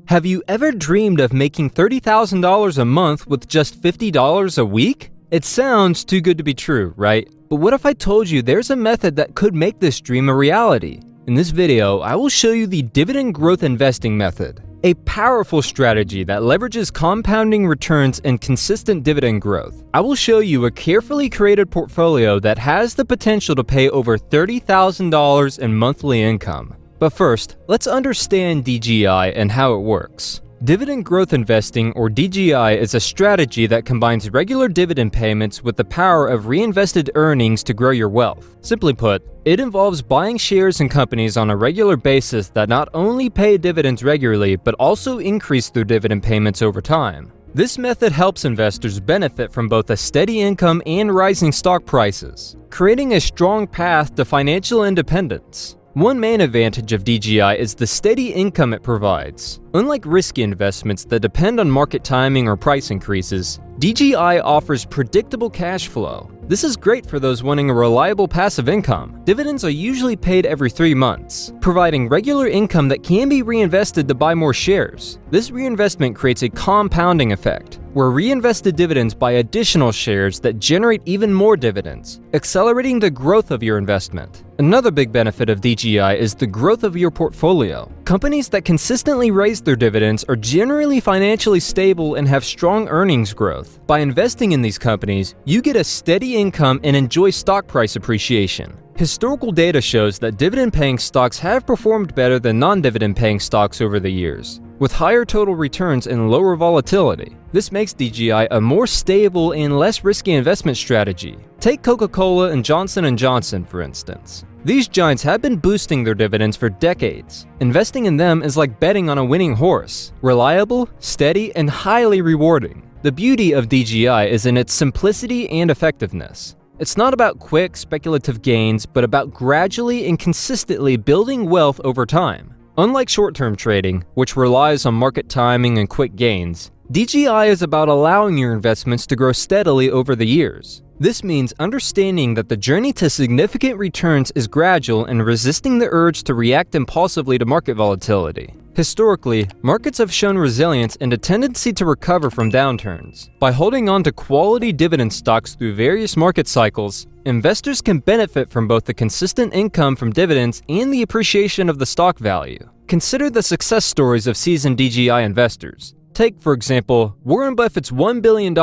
Have you ever dreamed of making $30,000 a month with just $50 a week? It sounds too good to be true, right? But what if I told you there's a method that could make this dream a reality? In this video, I will show you the dividend growth investing method, a powerful strategy that leverages compounding returns and consistent dividend growth. I will show you a carefully created portfolio that has the potential to pay over $30,000 in monthly income. But first, let's understand DGI and how it works. Dividend growth investing, or DGI, is a strategy that combines regular dividend payments with the power of reinvested earnings to grow your wealth. Simply put, it involves buying shares in companies on a regular basis that not only pay dividends regularly, but also increase their dividend payments over time. This method helps investors benefit from both a steady income and rising stock prices, creating a strong path to financial independence. One main advantage of DGI is the steady income it provides. Unlike risky investments that depend on market timing or price increases, DGI offers predictable cash flow. This is great for those wanting a reliable passive income. Dividends are usually paid every 3 months, providing regular income that can be reinvested to buy more shares. This reinvestment creates a compounding effect, where reinvested dividends buy additional shares that generate even more dividends, accelerating the growth of your investment. Another big benefit of DGI is the growth of your portfolio. Companies that consistently raise their dividends are generally financially stable and have strong earnings growth. By investing in these companies, you get a steady income and enjoy stock price appreciation. Historical data shows that dividend-paying stocks have performed better than non-dividend-paying stocks over the years, with higher total returns and lower volatility. This makes DGI a more stable and less risky investment strategy. Take Coca-Cola and Johnson & Johnson, for instance. These giants have been boosting their dividends for decades. Investing in them is like betting on a winning horse: reliable, steady, and highly rewarding. The beauty of DGI is in its simplicity and effectiveness. It's not about quick, speculative gains, but about gradually and consistently building wealth over time. Unlike short-term trading, which relies on market timing and quick gains, DGI is about allowing your investments to grow steadily over the years. This means understanding that the journey to significant returns is gradual and resisting the urge to react impulsively to market volatility. Historically, markets have shown resilience and a tendency to recover from downturns. By holding on to quality dividend stocks through various market cycles, investors can benefit from both the consistent income from dividends and the appreciation of the stock value. Consider the success stories of seasoned DGI investors. Take, for example, Warren Buffett's $1 billion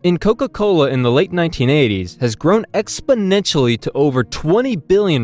in Coca-Cola in the late 1980s has grown exponentially to over $20 billion.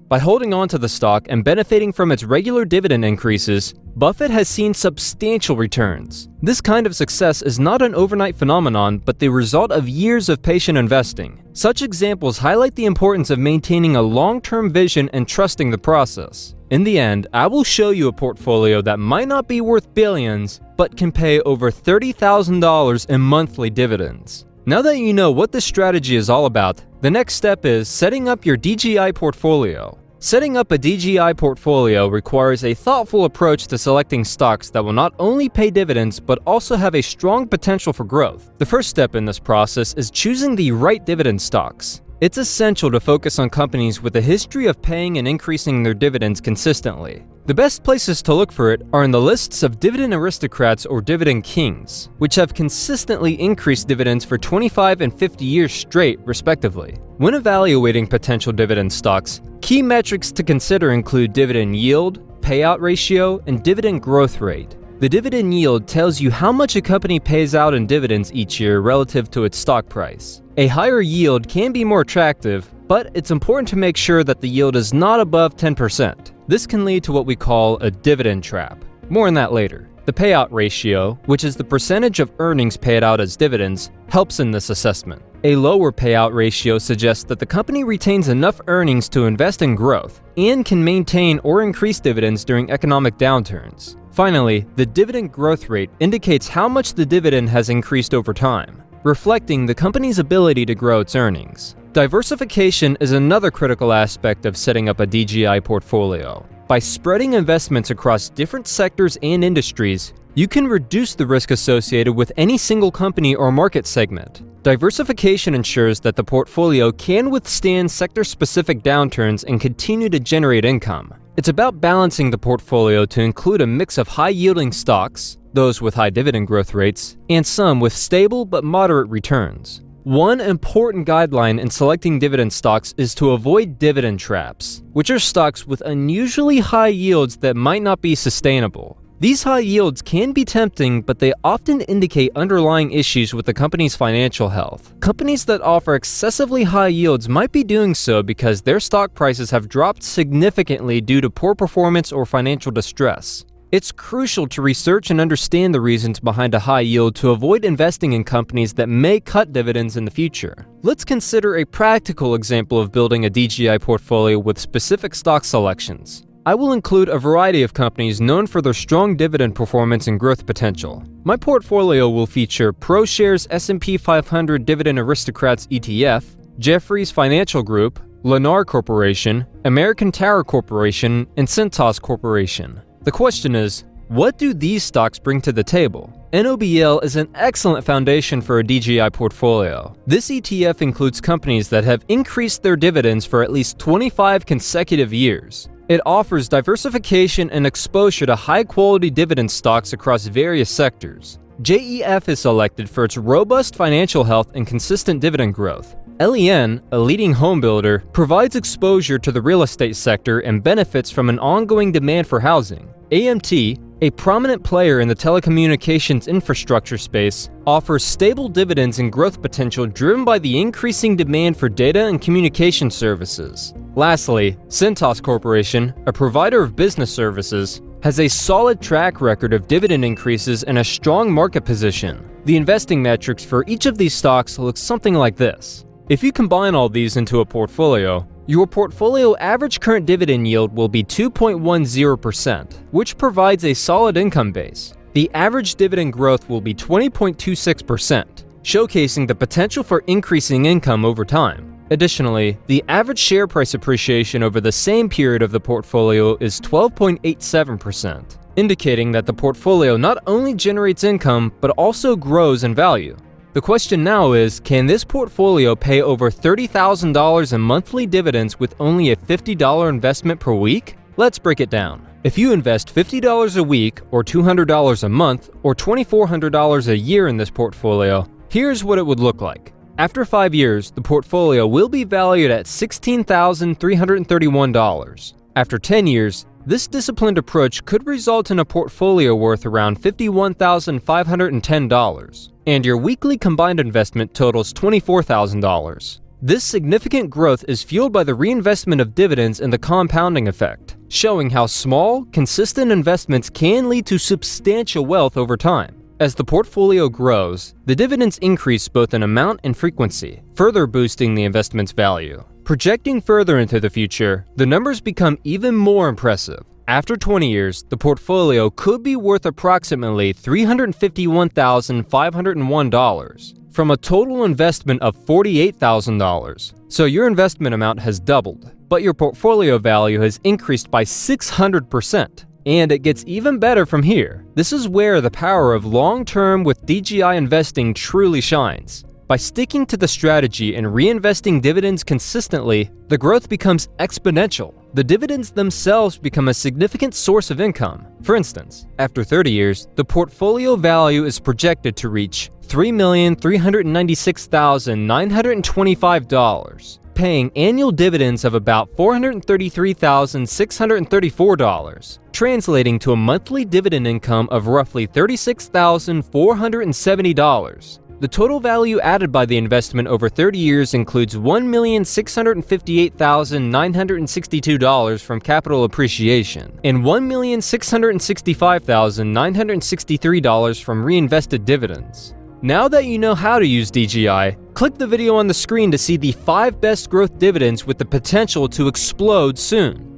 By holding on to the stock and benefiting from its regular dividend increases, Buffett has seen substantial returns. This kind of success is not an overnight phenomenon, but the result of years of patient investing. Such examples highlight the importance of maintaining a long-term vision and trusting the process. In the end, I will show you a portfolio that might not be worth billions, but can pay over $30,000 in monthly dividends. Now that you know what this strategy is all about, the next step is setting up your DGI portfolio. Setting up a DGI portfolio requires a thoughtful approach to selecting stocks that will not only pay dividends but also have a strong potential for growth. The first step in this process is choosing the right dividend stocks. It's essential to focus on companies with a history of paying and increasing their dividends consistently. The best places to look for it are in the lists of dividend aristocrats or dividend kings, which have consistently increased dividends for 25 and 50 years straight, respectively. When evaluating potential dividend stocks, key metrics to consider include dividend yield, payout ratio, and dividend growth rate. The dividend yield tells you how much a company pays out in dividends each year relative to its stock price. A higher yield can be more attractive, but it's important to make sure that the yield is not above 10%. This can lead to what we call a dividend trap. More on that later. The payout ratio, which is the percentage of earnings paid out as dividends, helps in this assessment. A lower payout ratio suggests that the company retains enough earnings to invest in growth and can maintain or increase dividends during economic downturns. Finally, the dividend growth rate indicates how much the dividend has increased over time, reflecting the company's ability to grow its earnings. Diversification is another critical aspect of setting up a DGI portfolio. By spreading investments across different sectors and industries, you can reduce the risk associated with any single company or market segment. Diversification ensures that the portfolio can withstand sector-specific downturns and continue to generate income. It's about balancing the portfolio to include a mix of high-yielding stocks, those with high dividend growth rates, and some with stable but moderate returns. One important guideline in selecting dividend stocks is to avoid dividend traps, which are stocks with unusually high yields that might not be sustainable. These high yields can be tempting, but they often indicate underlying issues with the company's financial health. Companies that offer excessively high yields might be doing so because their stock prices have dropped significantly due to poor performance or financial distress. It's crucial to research and understand the reasons behind a high yield to avoid investing in companies that may cut dividends in the future. Let's consider a practical example of building a DGI portfolio with specific stock selections. I will include a variety of companies known for their strong dividend performance and growth potential. My portfolio will feature ProShares S&P 500 Dividend Aristocrats ETF, Jefferies Financial Group, Lennar Corporation, American Tower Corporation, and Cintas Corporation. The question is, what do these stocks bring to the table? NOBL is an excellent foundation for a DGI portfolio. This ETF includes companies that have increased their dividends for at least 25 consecutive years. It offers diversification and exposure to high-quality dividend stocks across various sectors. JEF is selected for its robust financial health and consistent dividend growth. LEN, a leading home builder, provides exposure to the real estate sector and benefits from an ongoing demand for housing. AMT, a prominent player in the telecommunications infrastructure space, offers stable dividends and growth potential driven by the increasing demand for data and communication services. Lastly, Cintas Corporation, a provider of business services, has a solid track record of dividend increases and a strong market position. The investing metrics for each of these stocks look something like this. If you combine all these into a portfolio, your portfolio average current dividend yield will be 2.10%, which provides a solid income base. The average dividend growth will be 20.26%, showcasing the potential for increasing income over time. Additionally, the average share price appreciation over the same period of the portfolio is 12.87%, indicating that the portfolio not only generates income but also grows in value. The question now is, can this portfolio pay over $30,000 in monthly dividends with only a $50 investment per week? Let's break it down. If you invest $50 a week, or $200 a month, or $2,400 a year in this portfolio, here's what it would look like. After 5 years, the portfolio will be valued at $16,331. After 10 years, this disciplined approach could result in a portfolio worth around $51,510, and your weekly combined investment totals $24,000. This significant growth is fueled by the reinvestment of dividends and the compounding effect, showing how small, consistent investments can lead to substantial wealth over time. As the portfolio grows, the dividends increase both in amount and frequency, further boosting the investment's value. Projecting further into the future, the numbers become even more impressive. After 20 years, the portfolio could be worth approximately $351,501 from a total investment of $48,000. So your investment amount has doubled, but your portfolio value has increased by 600%. And it gets even better from here. This is where the power of long-term with DGI investing truly shines. By sticking to the strategy and reinvesting dividends consistently, the growth becomes exponential. The dividends themselves become a significant source of income. For instance, after 30 years, the portfolio value is projected to reach $3,396,925, paying annual dividends of about $433,634, translating to a monthly dividend income of roughly $36,470. The total value added by the investment over 30 years includes $1,658,962 from capital appreciation and $1,665,963 from reinvested dividends. Now that you know how to use DGI, click the video on the screen to see the 5 best growth dividends with the potential to explode soon.